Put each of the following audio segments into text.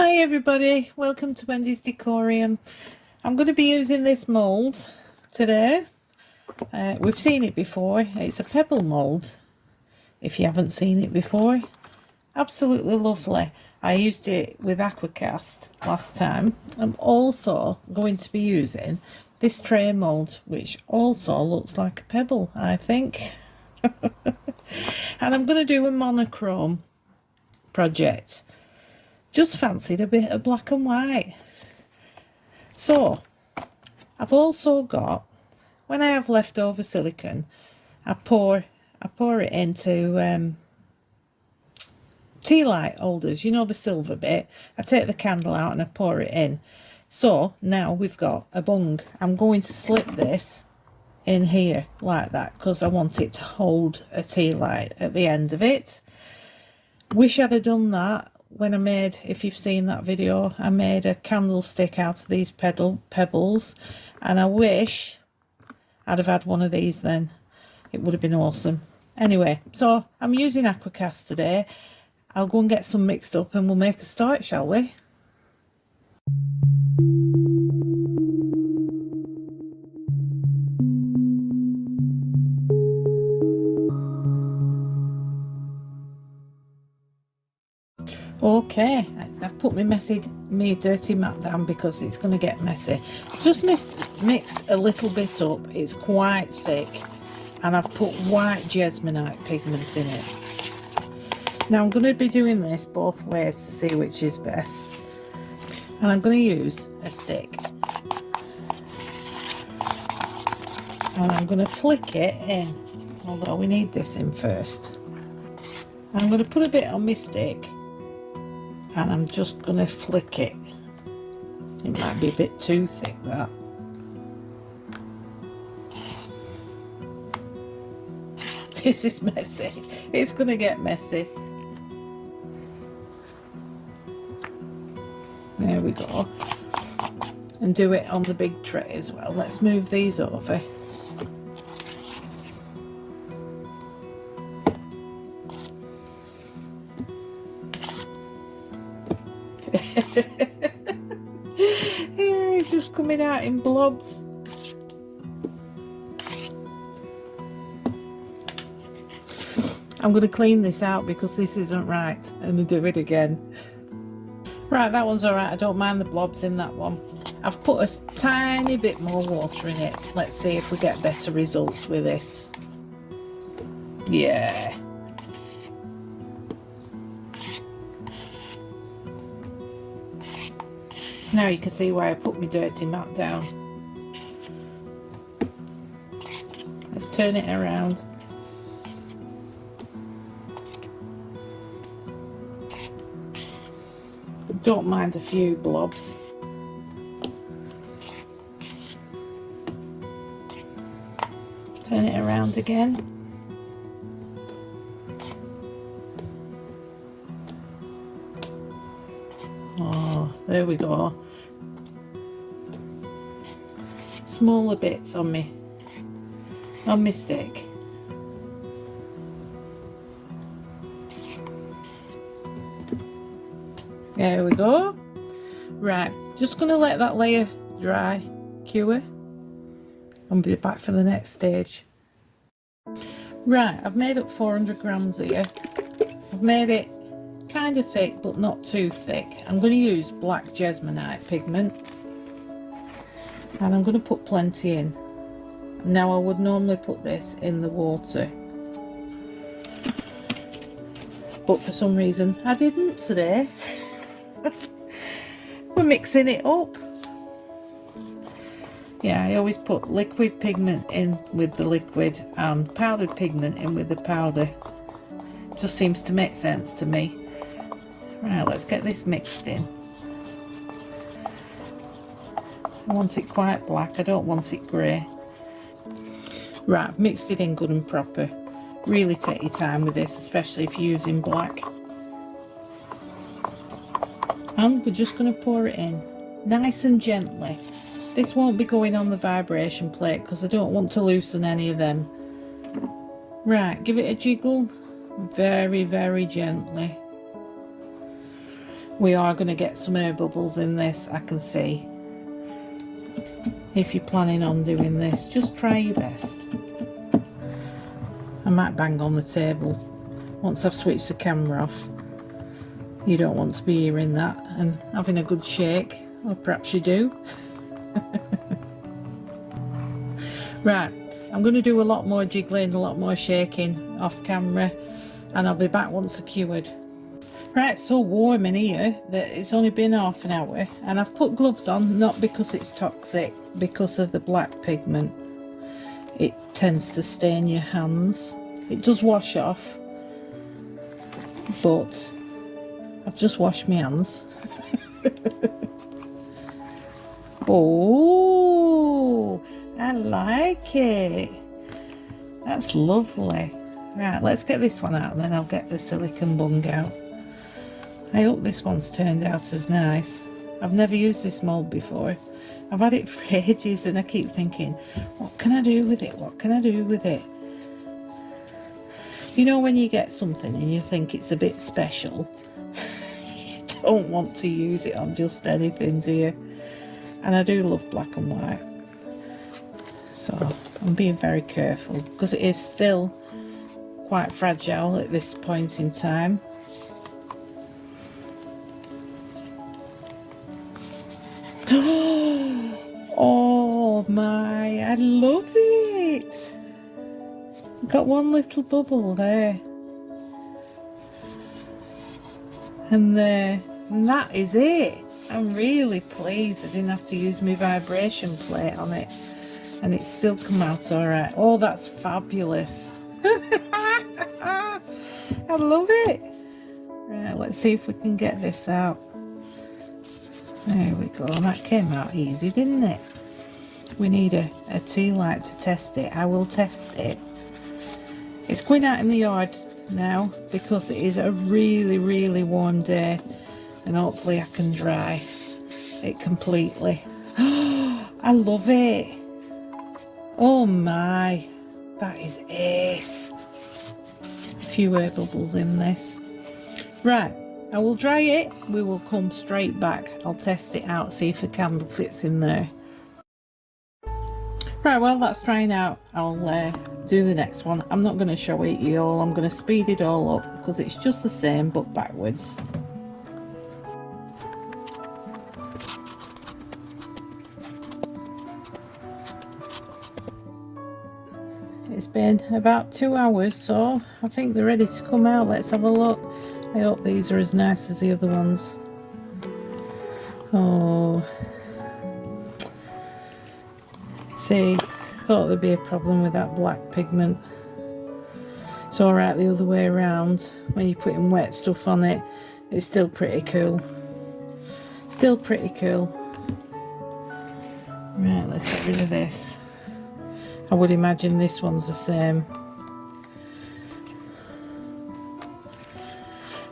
Hi everybody, welcome to Wendy's Decorium. I'm going to be using this mould today. We've seen it before. It's a pebble mould, if you haven't seen it before. Absolutely lovely. I used it with Aquacast last time. I'm also going to be using this tray mould, which also looks like a pebble, I think. And I'm going to do a monochrome project. Just fancied a bit of black and white. So I've also got, when I have leftover silicone, I pour it into tea light holders, you know, the silver bit. I take the candle out and I pour it in. So now we've got a bung. I'm going to slip this in here like that because I want it to hold a tea light at the end of it. Wish I'd have done that when I made, if you've seen that video, I made a candlestick out of these pebbles, and I wish I'd have had one of these then. It would have been awesome. Anyway, so I'm using Aquacast today. I'll go and get some mixed up and we'll make a start, shall we? Okay, I've put my dirty mat down because it's going to get messy. Just mixed a little bit up. It's quite thick, and I've put white jesmonite pigment in it. Now I'm going to be doing this both ways to see which is best, and I'm going to use a stick, and I'm going to flick it in, although we need this in first. I'm going to put a bit on my stick, and I'm just going to flick it. It might be a bit too thick, that. This is messy. It's going to get messy. There we go. And do it on the big tray as well. Let's move these over. It's just coming out in blobs. I'm going to clean this out because this isn't right, and do it again. Right, that one's alright. I don't mind the blobs in that one. I've put a tiny bit more water in it. Let's see if we get better results with this. Yeah. Now you can see why I put my dirty mat down. Let's turn it around. Don't mind a few blobs. Turn it around again. Oh, there we go. Smaller bits on my stick. There we go. Right, just going to let that layer dry, cure. I'll be back for the next stage. Right, I've made up 400 grams here. I've made it kind of thick, but not too thick. I'm going to use black jesmonite pigment. And I'm going to put plenty in. Now I would normally put this in the water, but for some reason I didn't today. We're mixing it up. Yeah, I always put liquid pigment in with the liquid and powdered pigment in with the powder. Just seems to make sense to me. Right, let's get this mixed in. I want it quite black, I don't want it grey. Right, I've mixed it in good and proper. Really take your time with this, especially if you're using black. And we're just going to pour it in, nice and gently. This won't be going on the vibration plate because I don't want to loosen any of them. Right, give it a jiggle, very, very gently. We are going to get some air bubbles in this, I can see. If you're planning on doing this, just try your best. I might bang on the table once I've switched the camera off. You don't want to be hearing that and having a good shake, or perhaps you do. Right, I'm going to do a lot more jiggling, a lot more shaking off camera, and I'll be back once they're cured. Right, it's so warm in here that it's only been half an hour, and I've put gloves on, not because it's toxic, because of the black pigment. It tends to stain your hands. It does wash off, but I've just washed my hands. Oh, I like it. That's lovely. Right, let's get this one out and then I'll get the silicone bung out. I hope this one's turned out as nice. I've never used this mould before. I've had it for ages and I keep thinking, what can I do with it? What can I do with it? You know when you get something and you think it's a bit special, you don't want to use it on just anything, do you? And I do love black and white. So I'm being very careful because it is still quite fragile at this point in time. Oh my, I love it. Got one little bubble there. And there. And that is it. I'm really pleased I didn't have to use my vibration plate on it. And it's still come out alright. Oh, that's fabulous. I love it. Right, let's see if we can get this out. There we go. That came out easy, didn't it? We need a tea light to test it. I will test it. It's going out in the yard now because it is a really, really warm day, and hopefully I can dry it completely. I love it. Oh my, that is ace. A few air bubbles in this. Right, I will dry it. We will come straight back. I'll test it out, see if the candle fits in there. Right, well, that's drying out. I'll do the next one. I'm not going to show it you all. I'm going to speed it all up because it's just the same but backwards. It's been about 2 hours, so I think they're ready to come out. Let's have a look. I hope these are as nice as the other ones. Oh, see, thought there'd be a problem with that black pigment. It's alright the other way around. When you're putting wet stuff on it, it's still pretty cool. Still pretty cool. Right, let's get rid of this. I would imagine this one's the same.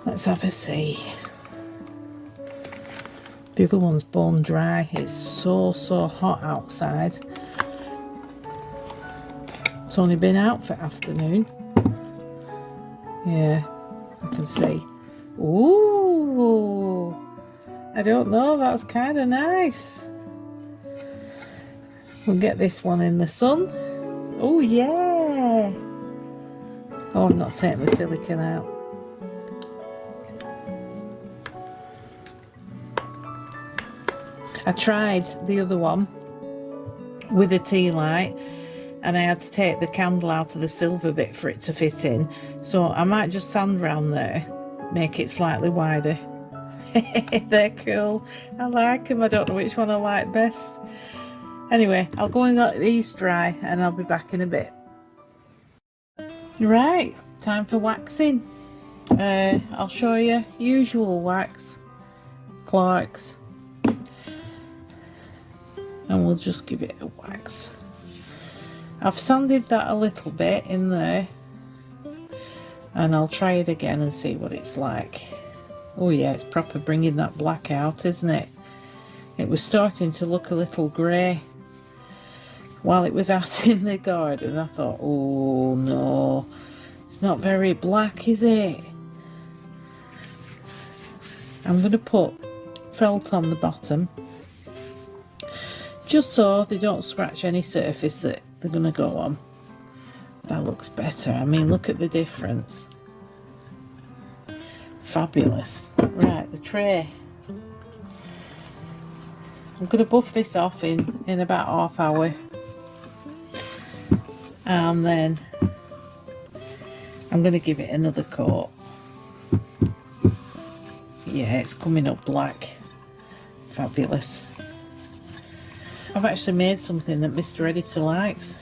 Let's have a see. The other one's bone dry. It's so hot outside. It's only been out for afternoon. Yeah, I can see. Ooh, I don't know, that's kind of nice. We'll get this one in the sun. Oh yeah. Oh, I'm not taking the silicone out. I tried the other one with a tea light and I had to take the candle out of the silver bit for it to fit in, so I might just sand round there, make it slightly wider. They're cool. I like them. I don't know which one I like best. Anyway, I'll go and let these dry and I'll be back in a bit. Right, time for waxing. I'll show you usual wax, Clark's, and we'll just give it a wax. I've sanded that a little bit in there and I'll try it again and see what it's like. Oh yeah, it's proper bringing that black out, isn't it? It was starting to look a little grey while it was out in the garden. I thought, oh no, it's not very black, is it? I'm going to put felt on the bottom, just so they don't scratch any surface that they're going to go on. That looks better. I mean, look at the difference. Fabulous. Right, the tray. I'm going to buff this off in about half hour. And then I'm going to give it another coat. Yeah, it's coming up black. Fabulous. I've actually made something that Mr. Editor likes.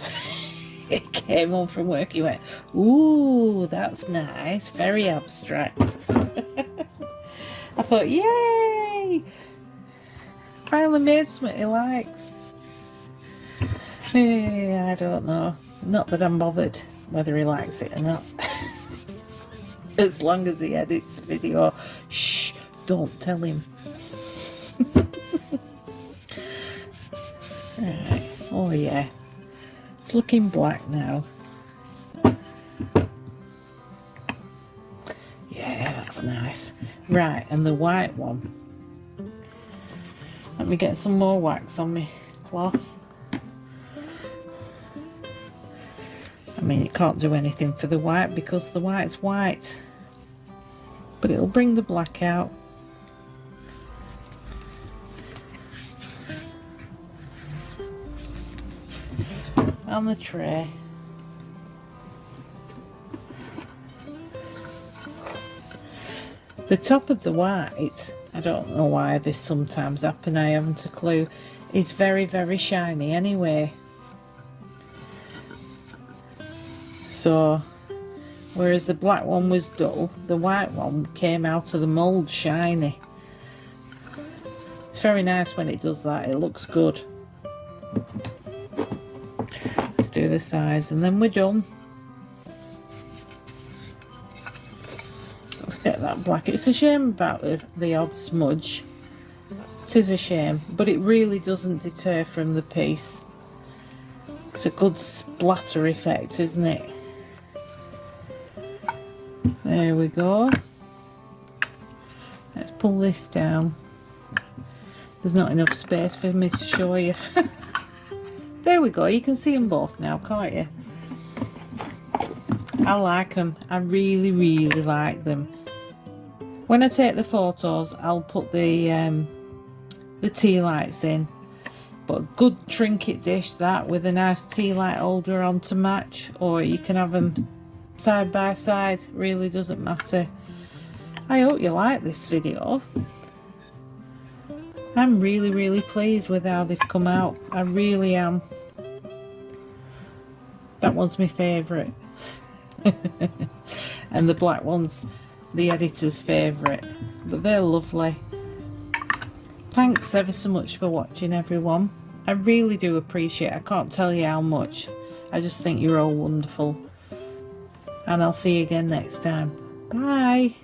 He came home from work, he went, ooh, that's nice, very abstract. I thought, yay! Finally made something he likes. Yeah, I don't know. Not that I'm bothered whether he likes it or not. As long as he edits the video. Shh, don't tell him. Right. Oh yeah. It's looking black now. Yeah, that's nice. Right, and the white one. Let me get some more wax on my cloth. I mean, it can't do anything for the white because the white's white. But it'll bring the black out. On the tray. The top of the white, I don't know why this sometimes happens, I haven't a clue, is very, very shiny anyway. So, whereas the black one was dull, the white one came out of the mould shiny. It's very nice when it does that, it looks good. Let's do the sides and then we're done. Let's get that black. It's a shame about the odd smudge. It is a shame, but it really doesn't deter from the piece. It's a good splatter effect, isn't it? There we go. Let's pull this down. There's not enough space for me to show you. There we go, you can see them both now, can't you? I like them, I really, really like them. When I take the photos, I'll put the tea lights in. But good trinket dish that, with a nice tea light holder on to match, or you can have them side by side, really doesn't matter. I hope you like this video. I'm really, really pleased with how they've come out. I really am. That one's my favourite. And the black one's the editor's favourite. But they're lovely. Thanks ever so much for watching, everyone. I really do appreciate it. I can't tell you how much. I just think you're all wonderful. And I'll see you again next time. Bye.